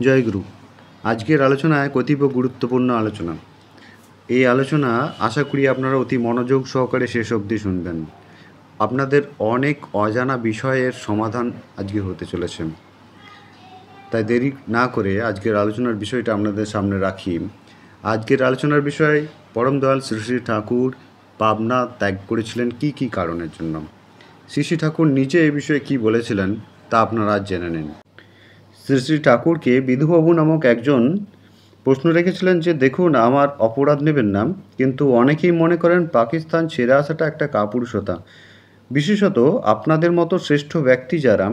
জয়গুরু। আজকের আলোচনায় কতিপয় গুরুত্বপূর্ণ আলোচনা। এই আলোচনা আশা করি আপনারা অতি মনোযোগ সহকারে শেষ অবধি শুনবেন। আপনাদের অনেক অজানা বিষয়ের সমাধান আজকে হতে চলেছে। তাই দেরি না করে আজকের আলোচনার বিষয়টা আপনাদের সামনে রাখি। আজকের আলোচনার বিষয় পরম দয়াল শ্রী শ্রী ঠাকুর পাবনা ত্যাগ করেছিলেন কি কি কারণের জন্য। শ্রী শ্রী ঠাকুর নিজে এই বিষয়ে কি বলেছিলেন তা আপনারা আজ জেনে নিন। শ্রী শ্রী ঠাকুরকে বিধুবাবু নামক একজন প্রশ্ন রেখেছিলেন যে, দেখুন, আমার অপরাধ নেবেন না, কিন্তু অনেকেই মনে করেন পাকিস্তান ছেড়ে আসাটা একটা কাপুরুষতা। বিশেষত আপনাদের মতো শ্রেষ্ঠ ব্যক্তি যারা,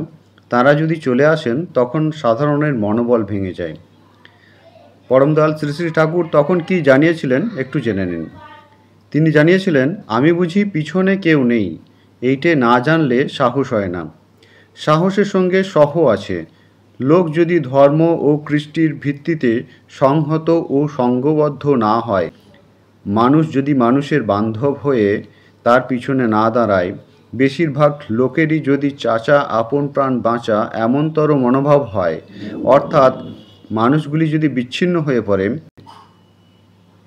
তারা যদি চলে আসেন তখন সাধারণের মনোবল ভেঙে যায়। পরমদয়াল শ্রী শ্রী ঠাকুর তখন কি জানিয়েছিলেন একটু জেনে নিন। তিনি জানিয়েছিলেন, আমি বুঝি পিছনে কেউ নেই, এইটে না জানলে সাহস হয় না। সাহসের সঙ্গে সহ আছে। লোক যদি ধর্ম ও কৃষ্টির ভিত্তিতে সংহত ও সঙ্গবদ্ধ না হয়, মানুষ যদি মানুষের বান্ধব হয়ে তার পিছনে না দাঁড়ায়, বেশিরভাগ লোকেরই যদি চাচা আপন প্রাণ বাঁচা এমনতর মনোভাব হয়, অর্থাৎ মানুষগুলি যদি বিচ্ছিন্ন হয়ে পড়ে,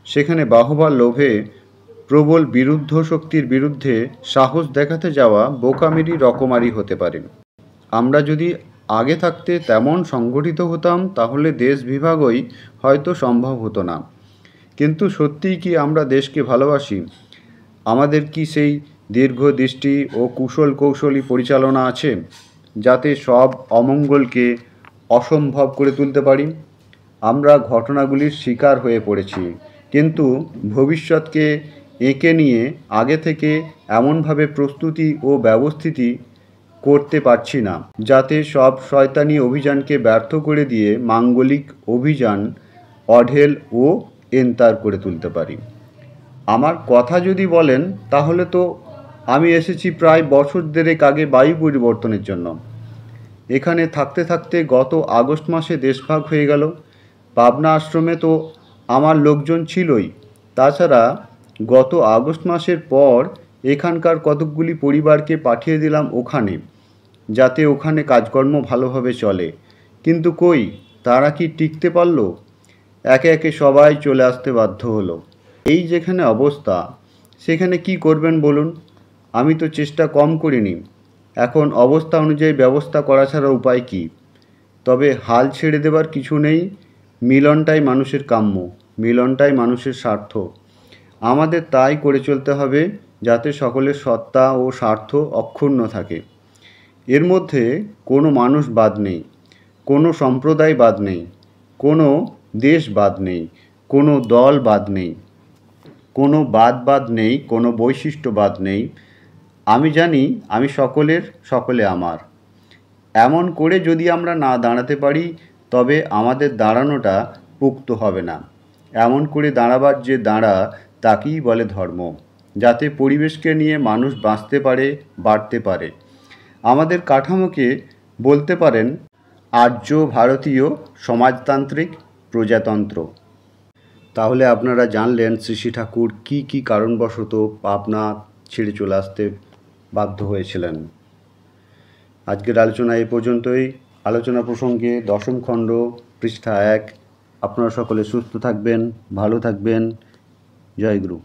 সেখানে বাহবার লোভে প্রবল বিরুদ্ধ শক্তির বিরুদ্ধে সাহস দেখাতে যাওয়া বোকামিরই রকমারি হতে পারে। আমরা যদি আগে থাকতে তেমন সংগঠিত হতাম, তাহলে দেশ বিভাগই হয়তো সম্ভব হতো না। কিন্তু সত্যিই কি আমরা দেশকে ভালোবাসি? আমাদের কি সেই দীর্ঘদৃষ্টি ও কৌশলী পরিচালনা আছে, যাতে সব অমঙ্গলকে অসম্ভব করে তুলতে পারি? আমরা ঘটনাগুলির শিকার হয়ে পড়েছি, কিন্তু ভবিষ্যৎকে এঁকে নিয়ে আগে থেকে এমনভাবে প্রস্তুতি ও ব্যবস্থিতি করতে পারছি না, যাতে সব শয়তানি অভিযানকে ব্যর্থ করে দিয়ে মাঙ্গলিক অভিযান অঢেল ও এন্তার করে তুলতে পারি। আমার কথা যদি বলেন, তাহলে তো আমি এসেছি প্রায় বছর দেড়েক আগে বায়ু পরিবর্তনের জন্য। এখানে থাকতে থাকতে গত আগস্ট মাসে দেশভাগ হয়ে গেল। পাবনা আশ্রমে তো আমার লোকজন ছিলই, তাছাড়া গত আগস্ট মাসের পর এখানকার কতকগুলি পরিবারকে পাঠিয়ে দিলাম ওখানে, যাতে ওখানে কাজকর্ম ভালোভাবে চলে। কিন্তু কই, তারা কি টিকতে পারল? একে একে সবাই চলে আসতে বাধ্য হলো। এই যেখানে অবস্থা, সেখানে কি করবেন বলুন? আমি তো চেষ্টা কম করিনি। এখন অবস্থা অনুযায়ী ব্যবস্থা করা ছাড়া উপায় কি? তবে হাল ছেড়ে দেবার কিছু নেই। মিলনটাই মানুষের কাম্য, মিলনটাই মানুষের স্বার্থ। আমাদের তাই করে চলতে হবে, যাতে সকলের সত্তা ও স্বার্থ অক্ষুণ্ণ থাকে। এর মধ্যে কোনো মানুষ বাদ নেই, কোনো সম্প্রদায় বাদ নেই, কোনো দেশ বাদ নেই, কোনো দল বাদ নেই, কোনো বাদ নেই, কোনো বৈশিষ্ট্য বাদ নেই। আমি জানি আমি সকলের, সকলে আমার। এমন করে যদি আমরা না দাঁড়াতে পারি, তবে আমাদের দাঁড়ানোটা পুক্ত হবে না। এমন করে দাঁড়াবার যে দাঁড়া, তাকেই বলে ধর্ম, যাতে পরিবেশকে নিয়ে মানুষ বাঁচতে পারে, বাড়তে পারে। আমাদের কাঠামোকে বলতে পারেন আর্য ভারতীয় সমাজতান্ত্রিক প্রজাতন্ত্র। তাহলে আপনারা জানলেন শ্রী শ্রী ঠাকুর কী কী কারণবশত পাবনা ছেড়ে চলে আসতে বাধ্য হয়েছিলেন। আজকের আলোচনা এ পর্যন্তই। আলোচনা প্রসঙ্গে 10ম খণ্ড, পৃষ্ঠা 1। আপনারা সকলে সুস্থ থাকবেন, ভালো থাকবেন। জয় গুরু।